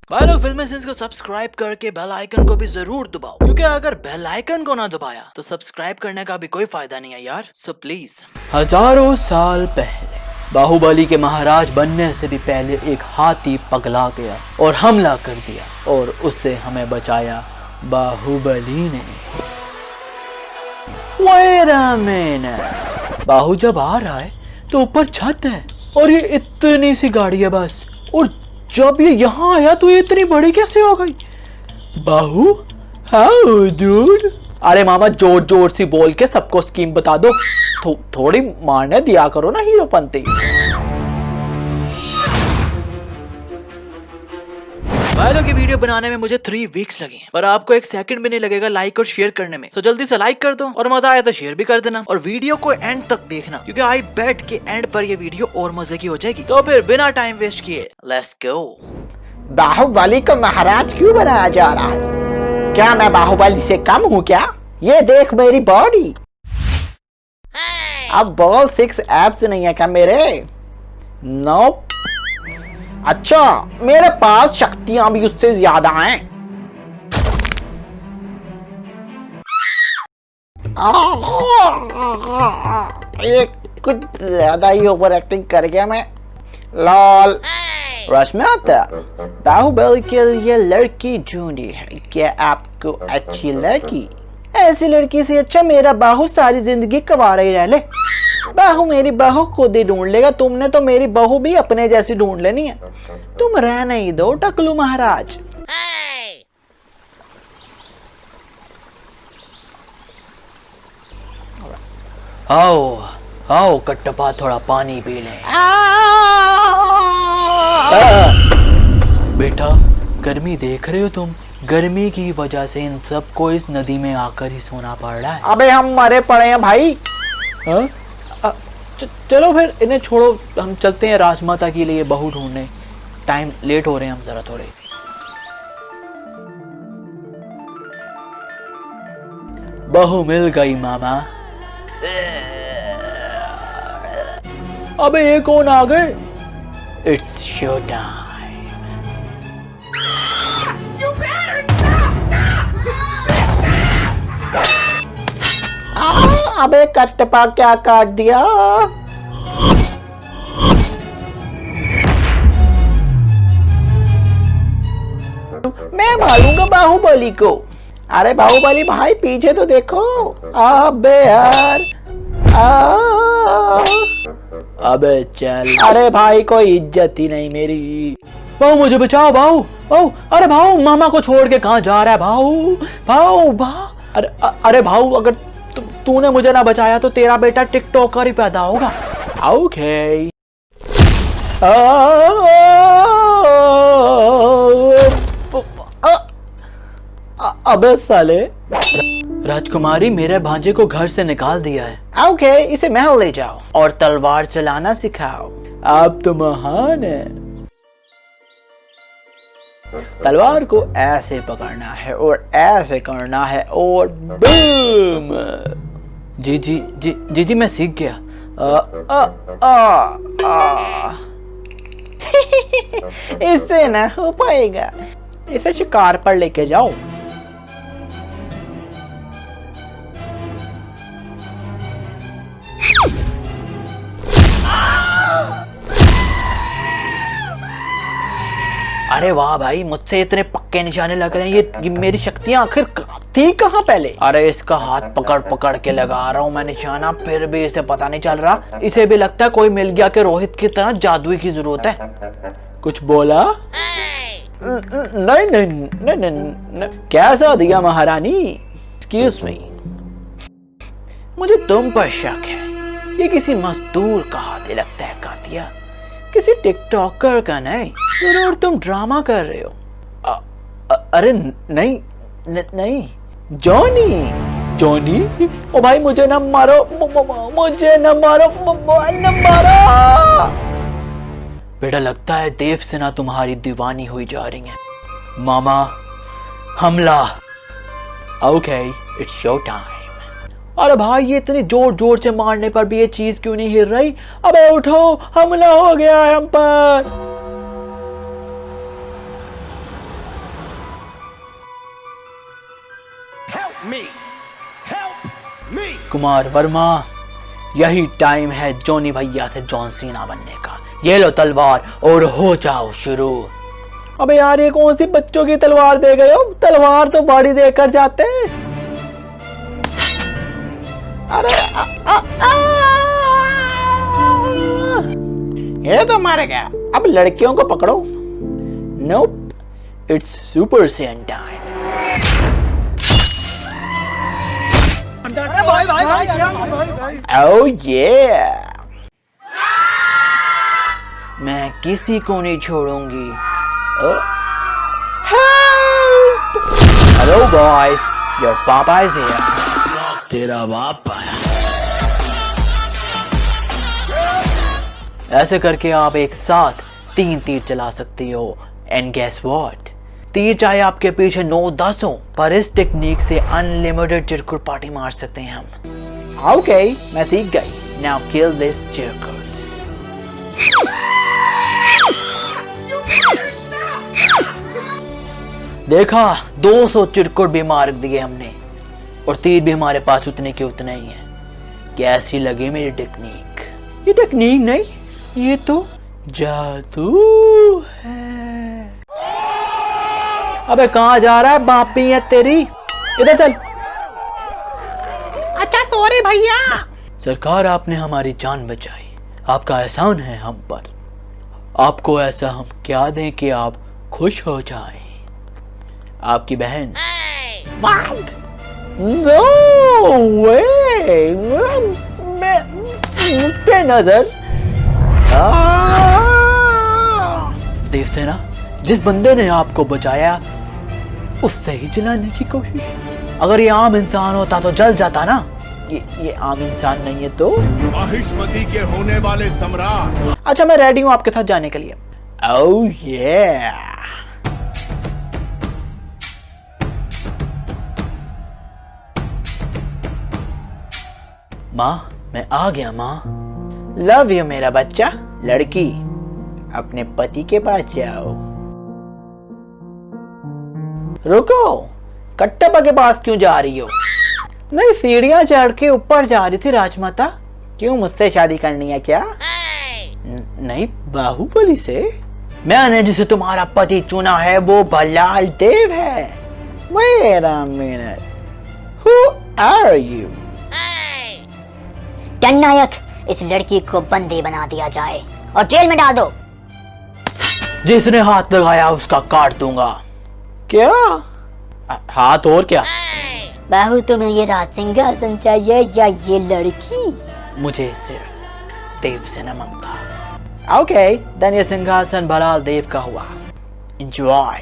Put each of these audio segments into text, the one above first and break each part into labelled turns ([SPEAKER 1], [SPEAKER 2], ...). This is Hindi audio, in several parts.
[SPEAKER 1] भाई लोग फिल्म सेंस को सब्सक्राइब करके बेल आइकन को भी जरूर दबाओ, क्योंकि अगर बेल आइकन को ना दबाया तो सब्सक्राइब करने का भी कोई फायदा नहीं है यार। So please.
[SPEAKER 2] हजारों साल पहले बाहुबली के महाराज बनने से भी पहले एक हाथी पगला गया और हमला कर दिया, और उससे हमें बचाया बाहुबली ने। Wait a minute। बाहु जब आ रहा है तो ऊपर छत है और ये इतनी सी गाड़ी है बस, और जब ये यहाँ आया तो ये इतनी बड़ी कैसे हो गई? बाहु, हाउ डूड? अरे मामा जोर जोर से बोल के सबको स्कीम बता दो, थोड़ी मारने दिया करो ना हीरोपंती।
[SPEAKER 1] भाई लोग ये वीडियो बनाने में मुझे 3 वीक्स लगे हैं, पर आपको 1 सेकंड भी नहीं लगेगा लाइक और शेयर करने में। तो जल्दी से लाइक कर दो और मजा आया तो शेयर भी कर देना, और वीडियो को एंड तक देखना, क्योंकि आई बेट के एंड पर ये वीडियो और मजे की हो जाएगी। तो फिर बिना टाइम वेस्ट किए लेट्स गो।
[SPEAKER 3] बाहुबली को महाराज क्यों बनाया जा रहा है? क्या मैं बाहुबली से कम हूँ क्या? ये देख मेरी बॉडी। अब बॉल 6 एब्स नहीं है क्या मेरे? नो। अच्छा, मेरे पास शक्तियां भी उससे ज्यादा हैं। ये कुछ ज्यादा ही ओवर एक्टिंग कर गया मैं। लॉल। रस में आता। बाहुबली के लिए लड़की ढूंढी है, क्या आपको अच्छी लगी? ऐसी लड़की से अच्छा मेरा बाहु सारी जिंदगी कवारा ही रह ले। बाहु मेरी बहू खुद ही ढूंढ लेगा, तुमने तो मेरी बहू भी अपने जैसी ढूंढ लेनी है। तुम रहने ही दो टकलू महाराज।
[SPEAKER 2] आओ आओ कट्टपा, थोड़ा पानी पी ले। बेटा गर्मी देख रहे हो तुम? गर्मी की वजह से इन सबको इस नदी में आकर ही सोना पड़ रहा है।
[SPEAKER 3] अबे हम मरे पड़े हैं भाई।
[SPEAKER 2] चलो फिर इन्हें छोड़ो, हम चलते हैं राजमाता के लिए बहू ढूंढने। टाइम लेट हो रहे हैं हम जरा थोड़े। बहू मिल गई मामा। अबे ये कौन आ गए? It's show time.
[SPEAKER 3] अबे कट्टपा क्या काट दिया? मैं मारूंगा बाहुबली को। अरे बाहुबली भाई पीछे तो देखो। अबे यार।
[SPEAKER 2] अबे चल।
[SPEAKER 3] अरे भाई कोई इज्जत ही नहीं मेरी।
[SPEAKER 2] भाऊ मुझे बचाओ भाऊ। भाऊ, अरे भाऊ मामा को छोड़ के कहाँ जा रहा है भाऊ? भाऊ भाऊ, अरे भाऊ अगर तूने मुझे ना बचाया तो तेरा बेटा टिकटॉकर ही पैदा होगा। ओके।
[SPEAKER 3] अबे साले।
[SPEAKER 2] राजकुमारी मेरे भांजे को घर से निकाल दिया है।
[SPEAKER 3] ओके, इसे महल ले जाओ और तलवार चलाना सिखाओ।
[SPEAKER 2] आप तो महान है। तलवार को ऐसे पकड़ना है और ऐसे करना है और बूम। जी जी जी जी जी मैं सीख गया।
[SPEAKER 3] इससे ना हो पाएगा। इसे शिकार पर लेके जाओ।
[SPEAKER 2] अरे वाह भाई, मुझसे इतने पक्के निशाने लग रहे हैं। ये मेरी शक्तियां आखिर थी कहाँ पहले? अरे इसका हाथ पकड़ पकड़ के लगा रहा हूँ मैं निशाना, फिर भी इसे पता नहीं चल रहा। इसे भी लगता है कोई मिल गया कि रोहित की तरह जादुई की जरूरत है। कुछ बोला?
[SPEAKER 3] नहीं नहीं नहीं नहीं।
[SPEAKER 2] कैसा दिया महारानी? एक्सक्यूज मी, मुझे तुम पर शक है। ये किसी मजदूर का हाथ लगता है कातिया, किसी टिकटॉकर का नहीं। जरूर तुम ड्रामा कर रहे हो। अरे नहीं नहीं।
[SPEAKER 3] जॉनी।
[SPEAKER 2] जॉनी? ओ भाई मुझे न मारो, मुझे न मारो, न मारो। बेटा लगता है देव सेना तुम्हारी दीवानी हुई जा रही है। मामा हमला। Okay it's show time. अरे भाई ये इतनी जोर जोर से मारने पर भी ये चीज क्यों नहीं हिल रही? अबे उठो, हमला हो गया है हम पर। कुमार वर्मा, यही टाइम है जॉनी भैया से जॉन सीना बनने का। ये लो तलवार और हो जाओ शुरू।
[SPEAKER 3] अबे यार, ये कौन सी बच्चों की तलवार दे गए हो? तलवार तो बड़ी देकर जाते। अरे ये तो मार गया। अब लड़कियों को पकड़ो।
[SPEAKER 2] नोप, इट्स सुपर सैयन टाइम।
[SPEAKER 3] ओह ये,
[SPEAKER 2] मैं किसी को नहीं छोड़ूंगी। हेलो बॉयज, योर पापा इज हियर।
[SPEAKER 1] तेरा बाप आया।
[SPEAKER 2] ऐसे करके आप एक साथ 3 तीर चला सकती हो। एंड गेस व्हाट, तीर चाहे आपके पीछे 9-10 हो, पर इस टेक्निक से अनलिमिटेड चिरकुट पार्टी मार सकते हैं हम।
[SPEAKER 3] ओके, मैं सीख गई।
[SPEAKER 2] नाउ किल दिस चिरकुट्स। देखा, 200 चिरकुट भी मार दिए हमने, और तीर भी हमारे पास उतने के उतने ही हैं। कैसी लगी मेरी टेक्निक?
[SPEAKER 3] ये टेक्निक नहीं,
[SPEAKER 2] ये तो जादू है।
[SPEAKER 3] अबे कहाँ जा रहा है बापी है तेरी? इधर चल। अच्छा सॉरी भैया।
[SPEAKER 2] सरकार, आपने हमारी जान बचाई, आपका एहसान है हम पर। आपको ऐसा हम क्या दें कि आप खुश हो जाएं? आपकी बहन।
[SPEAKER 3] नो वे, पे नजर।
[SPEAKER 2] देवसेना, जिस बंदे ने आपको बचाया उससे ही जलाने की कोशिश। अगर ये आम इंसान होता तो जल जाता ना।
[SPEAKER 3] ये आम इंसान नहीं है तो?
[SPEAKER 4] महिष्मति के होने वाले सम्राट।
[SPEAKER 3] अच्छा, मैं रेडी हूँ आपके साथ जाने के लिए।
[SPEAKER 2] ओह ये, माँ मैं आ गया माँ।
[SPEAKER 3] लव यू मेरा बच्चा। लड़की, अपने पति के पास जाओ। रुको, कट्टप्पा के पास क्यों जा रही हो? नहीं, सीढ़ियां चढ़ के ऊपर जा रही थी राजमाता। क्यों, मुझसे शादी करनी है क्या?
[SPEAKER 2] नहीं, बाहुबली से। मैंने जिसे तुम्हारा पति चुना है वो बलाल देव है।
[SPEAKER 3] Wait a minute. Who are you?
[SPEAKER 5] जननायक, इस लड़की को बंदी बना दिया जाए और जेल में डाल दो।
[SPEAKER 2] जिसने हाथ लगाया उसका काट दूंगा।
[SPEAKER 3] क्या?
[SPEAKER 2] हाथ और क्या?
[SPEAKER 5] बाहु, तुम्हें ये राज सिंहासन चाहिए या ये लड़की?
[SPEAKER 2] मुझे सिर्फ देव से न मांगा।
[SPEAKER 3] Okay, then ये सिंहासन बलाल देव का हुआ।
[SPEAKER 2] Enjoy।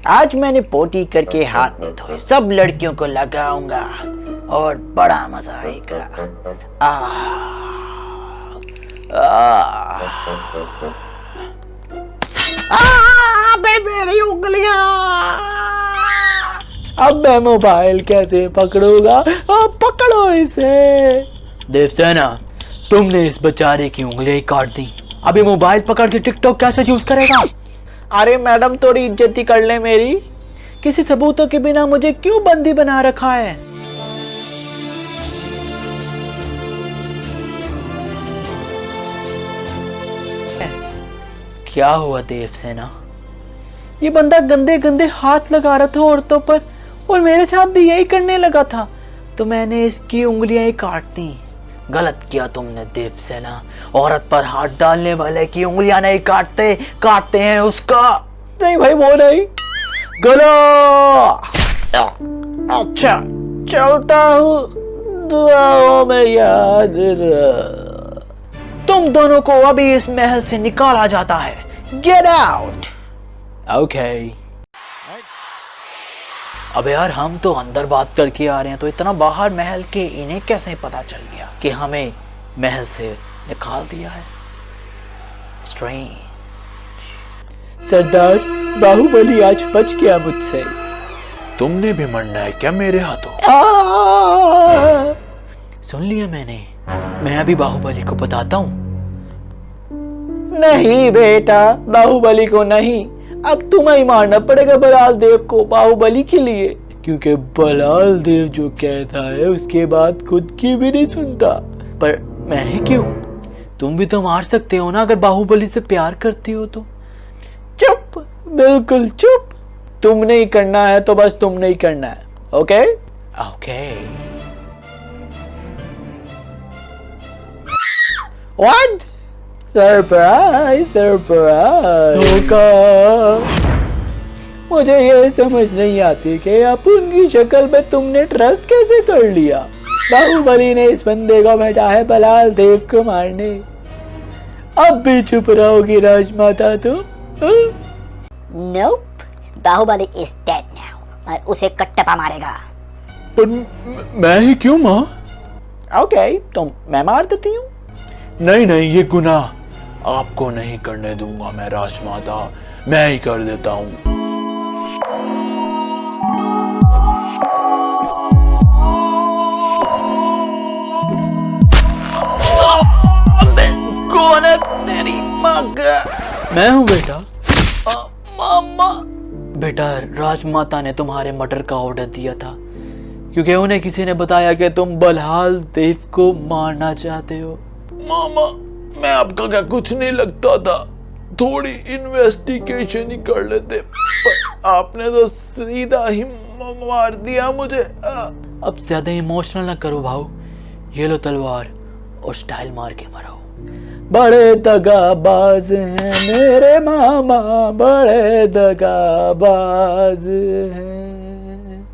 [SPEAKER 3] आज मैंने पोटी करके हाथ नहीं धोए, सब लड़कियों को लगाऊंगा और बड़ा मजा आएगा। मेरी उंगलियां। अब मैं मोबाइल कैसे पकड़ूंगा? पकड़ो इसे।
[SPEAKER 2] देवसेना, तुमने इस बेचारे की उंगलियां काट दी, अभी मोबाइल पकड़ के टिकटॉक कैसे यूज करेगा?
[SPEAKER 3] अरे मैडम, थोड़ी इज्जत ही कर ले मेरी। किसी सबूतों के बिना मुझे क्यों बंदी बना रखा है?
[SPEAKER 2] क्या हुआ देवसेना?
[SPEAKER 3] ये बंदा गंदे गंदे हाथ लगा रहा था औरतों पर, और मेरे साथ भी यही करने लगा था, तो मैंने इसकी उंगलियां ही काट दी।
[SPEAKER 2] गलत किया तुमने देवसेना, औरत पर हाथ डालने वाले की उंगलियां नहीं काटते, काटते हैं उसका।
[SPEAKER 3] नहीं भाई, वो नहीं। गलत। अच्छा, चलता हूँ, दुआओं में याद रह।
[SPEAKER 2] तुम दोनों को अभी इस महल से निकाला जाता है।
[SPEAKER 3] Get out.
[SPEAKER 2] ओके। अब यार, हम तो अंदर बात करके आ रहे हैं, तो इतना बाहर महल के इन्हें कैसे पता चल गया कि हमें महल से निकाल दिया है? स्ट्रेंज।
[SPEAKER 3] सरदार, बाहुबली आज बच गया मुझसे।
[SPEAKER 4] तुमने भी मरना है क्या मेरे हाथों?
[SPEAKER 2] सुन लिया मैंने, मैं अभी बाहुबली को बताता हूँ।
[SPEAKER 3] नहीं बेटा, बाहुबली को नहीं,
[SPEAKER 2] अब तुम्हें ही मारना पड़ेगा बलाल देव को बाहुबली के लिए, क्योंकि बलाल देव जो कहता है उसके बाद खुद की भी नहीं सुनता। पर मैं ही क्यों, तुम भी तो मार सकते हो ना अगर बाहुबली से प्यार करते हो तो। चुप, बिल्कुल चुप। तुमने ही करना है तो बस तुमने ही करना है। Okay okay. What? Surprise surprise. धोखा। मुझे ये समझ नहीं आती कि आप उनकी शक्ल में तुमने ट्रस्ट कैसे कर लिया। बाहुबली ने इस बंदे को भेजा है बलाल देव को मारने। अब भी चुप रहोगी राजमाता तुम?
[SPEAKER 5] Nope. Baahubali is dead now. और उसे कट्टपा मारेगा।
[SPEAKER 4] पर मैं ही क्यों माँ?
[SPEAKER 2] ओके, तो मैं मार देती हूँ।
[SPEAKER 4] नहीं नहीं, ये गुनाह आपको नहीं करने दूंगा मैं राजमाता, मैं ही कर देता हूँ।
[SPEAKER 2] कौन है तेरी माँ का? मैं हूँ बेटा। मामा। बेटा राजमाता ने तुम्हारे मर्डर का ऑर्डर दिया था क्योंकि उन्हें किसी ने बताया कि तुम बलहाल देव को मारना चाहते हो।
[SPEAKER 4] मामा, मैं आपका क्या कुछ नहीं लगता था, थोड़ी इन्वेस्टिगेशन ही कर लेते, पर आपने तो सीधा ही मार दिया मुझे।
[SPEAKER 2] अब ज्यादा इमोशनल ना करो भाऊ, ये लो तलवार और स्टाइल मार के मरो। बड़े दगाबाज हैं मेरे मामा, बड़े दगाबाज हैं।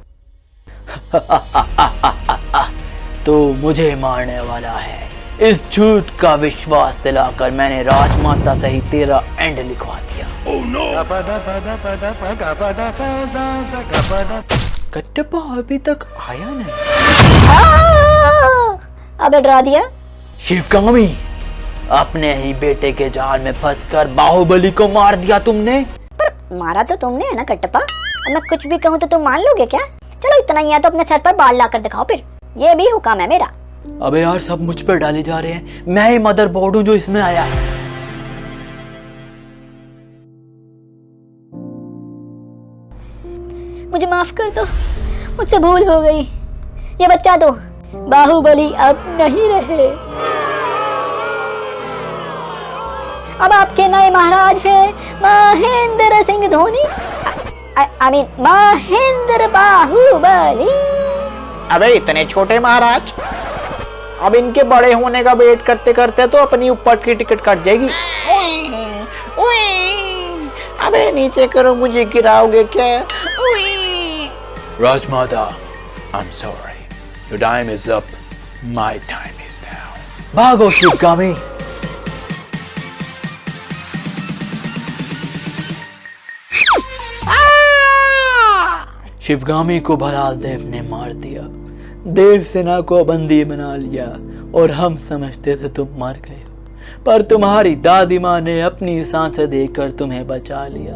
[SPEAKER 2] तो मुझे मारने वाला है, इस झूठ का विश्वास दिलाकर मैंने राजमाता से ही तेरा एंड लिखवा दिया।
[SPEAKER 4] Oh no!
[SPEAKER 2] कट्टप्पा अभी तक आया नहीं।
[SPEAKER 5] अबे डरा दिया।
[SPEAKER 2] शिवगामी, अपने ही बेटे के जाल में फंसकर बाहुबली को मार दिया तुमने।
[SPEAKER 5] पर मारा तो तुमने है ना कट्टप्पा। अब मैं कुछ भी कहूँ तो तुम मान लोगे क्या? चलो इतना ही है तो अपने सर पर बाल लाकर दिखाओ फिर, ये भी हुक्म है मेरा।
[SPEAKER 2] अबे यार सब मुझ पर डाले जा रहे हैं, मैं ही मदरबोर्ड हूँ जो इसमें आया है।
[SPEAKER 5] मुझे माफ कर दो, मुझसे भूल हो गई। ये बच्चा दो, बाहुबली अब नहीं रहे। अब आपके नए महाराज हैं महेंद्र सिंह धोनी, आई मीन महेंद्र बाहुबली।
[SPEAKER 3] अबे इतने छोटे महाराज, अब इनके बड़े होने का वेट करते करते तो अपनी ऊपर की टिकट कट जाएगी। अबे नीचे करो, मुझे गिराओगे क्या?
[SPEAKER 4] राजमाता, I'm sorry. Your time is up. My time is now.
[SPEAKER 2] भागो शिवगामी। शिवगामी को बलाल देव ने मार दिया, देव सेना को बंदी बना लिया और हम समझते थे तुम मर गए, पर तुम्हारी दादी माँ ने अपनी सांसें देकर तुम्हें बचा लिया।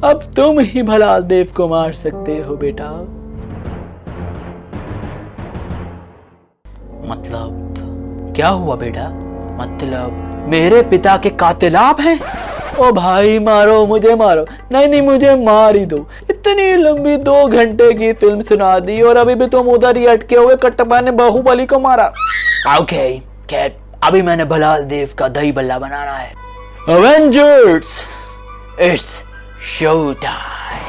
[SPEAKER 2] अब तुम ही बलाल देव को मार सकते हो बेटा। मतलब क्या हुआ बेटा? मतलब मेरे पिता के कातिल आप हैं? ओ भाई मारो, मुझे मारो। नहीं नहीं, मुझे मार ही दो। इतनी लंबी 2 घंटे की फिल्म सुना दी और अभी भी तुम उधर ही अटके हुए। कट्टप्पा ने बाहुबली को मारा। ओके कैट, अभी मैंने बलाल देव का दही बल्ला बनाना है। Avengers, it's show time.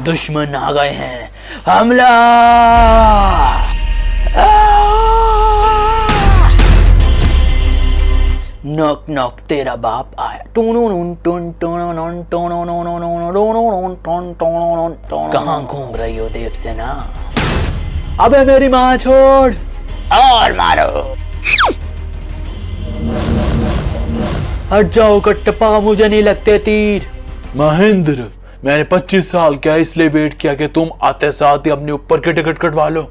[SPEAKER 2] दुश्मन आ गए हैं, हमला! नॉक नॉक, तेरा बाप आया। कहाँ घूम रही हो देव सेना? अबे मेरी माँ छोड़।
[SPEAKER 3] और मारो।
[SPEAKER 2] हट जाओ कट्टप्पा, मुझे नहीं लगते तीर।
[SPEAKER 4] महेंद्र, मैंने 25 साल क्या इसलिए वेट किया कि तुम आते साथ ही अपने ऊपर की टिकट कटवा लो।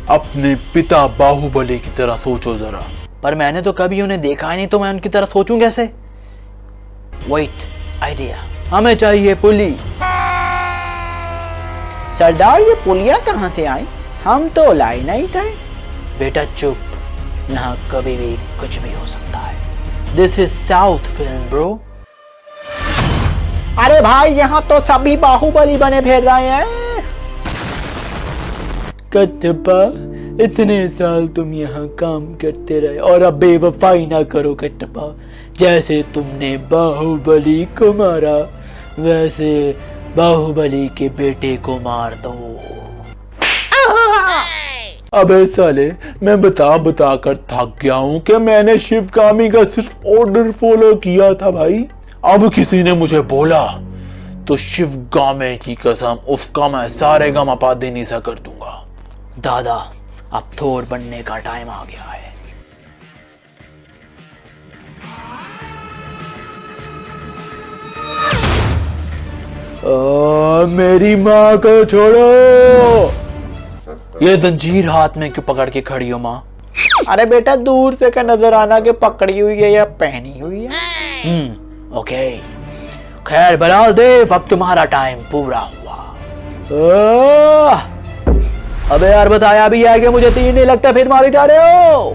[SPEAKER 4] अपने पिता बाहुबली की तरह सोचो जरा।
[SPEAKER 2] पर मैंने तो कभी उन्हें देखा ही नहीं, तो मैं उनकी तरह सोचूं कैसे? Wait, idea. हमें चाहिए पुली।
[SPEAKER 3] सरदार, ये पुलिया कहाँ से आई? हम तो लाई नहीं थे।
[SPEAKER 2] बेटा चुप, यहाँ कभी भी कुछ भी हो सकता है। This is south film bro.
[SPEAKER 3] अरे भाई यहाँ तो सभी बाहुबली बने फिर रहे हैं।
[SPEAKER 2] कटप्पा, इतने साल तुम यहाँ काम करते रहे और अब बेवफाई ना करो कटप्पा। जैसे तुमने बाहुबली को मारा वैसे बाहुबली के बेटे को मार दो।
[SPEAKER 4] अबे साले, मैं बता कर थक गया हूँ कि मैंने शिवगामी का सिर्फ ऑर्डर फॉलो किया था भाई। अब किसी ने मुझे बोला तो शिवगामी की कसम उसका मैं सारे गमा देनी सा कर दूंगा।
[SPEAKER 2] दादा, अब थोर बनने का टाइम आ गया है।
[SPEAKER 4] मेरी माँ को छोड़ो।
[SPEAKER 2] ये जंजीर हाथ में क्यों पकड़ के खड़ी हो माँ?
[SPEAKER 3] अरे बेटा दूर से क्या नजर आना कि पकड़ी हुई है या पहनी हुई है।
[SPEAKER 2] ओके। खैर बलाल देव, अब तुम्हारा टाइम पूरा हुआ। अबे यार बताया भी है कि मुझे तीर नहीं लगता, फिर मारे जा रहे हो।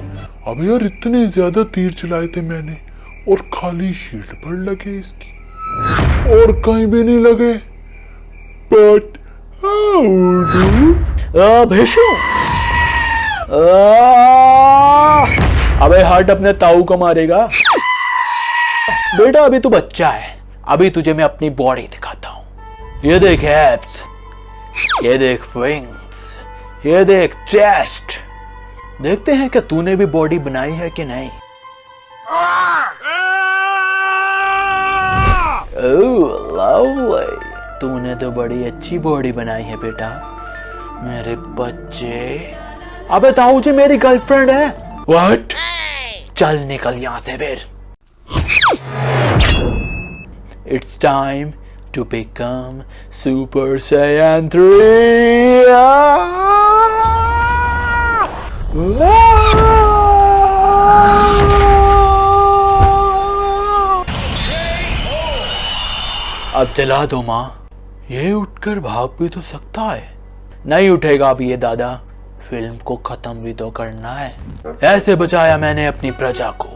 [SPEAKER 4] अब यार इतने ज्यादा तीर चलाए थे मैंने और खाली शील्ड पर लगे इसकी और कहीं भी नहीं लगे। बट
[SPEAKER 2] भेषु, अबे हट, अपने ताऊ को मारेगा। बेटा अभी तू बच्चा है, अभी तुझे मैं अपनी बॉडी दिखाता हूँ। ये देख एब्स, ये देख विंग्स, ये देख चेस्ट। देखते हैं कि तूने भी बॉडी बनाई है कि नहीं। ओह लवली, तूने तो बड़ी अच्छी बॉडी बनाई है बेटा मेरे बच्चे। अबे ताऊ जी मेरी गर्लफ्रेंड है। व्हाट? चल निकल यहां से फिर। It's time to become super Saiyan 3। अब जला दो माँ। ये उठकर भाग भी तो सकता है। नहीं उठेगा अभी ये दादा, फिल्म को खत्म भी तो करना है। ऐसे बचाया मैंने अपनी प्रजा को।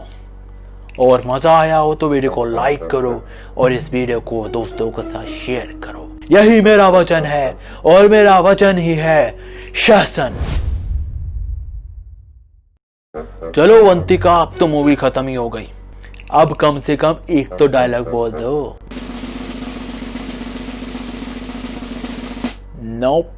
[SPEAKER 2] और मजा आया हो तो वीडियो को लाइक करो और इस वीडियो को दोस्तों के साथ शेयर करो। यही मेरा वचन है और मेरा वचन ही है शासन। चलो वंतिका, अब तो मूवी खत्म ही हो गई। अब कम से कम एक तो डायलॉग बोल दो।
[SPEAKER 4] नोप।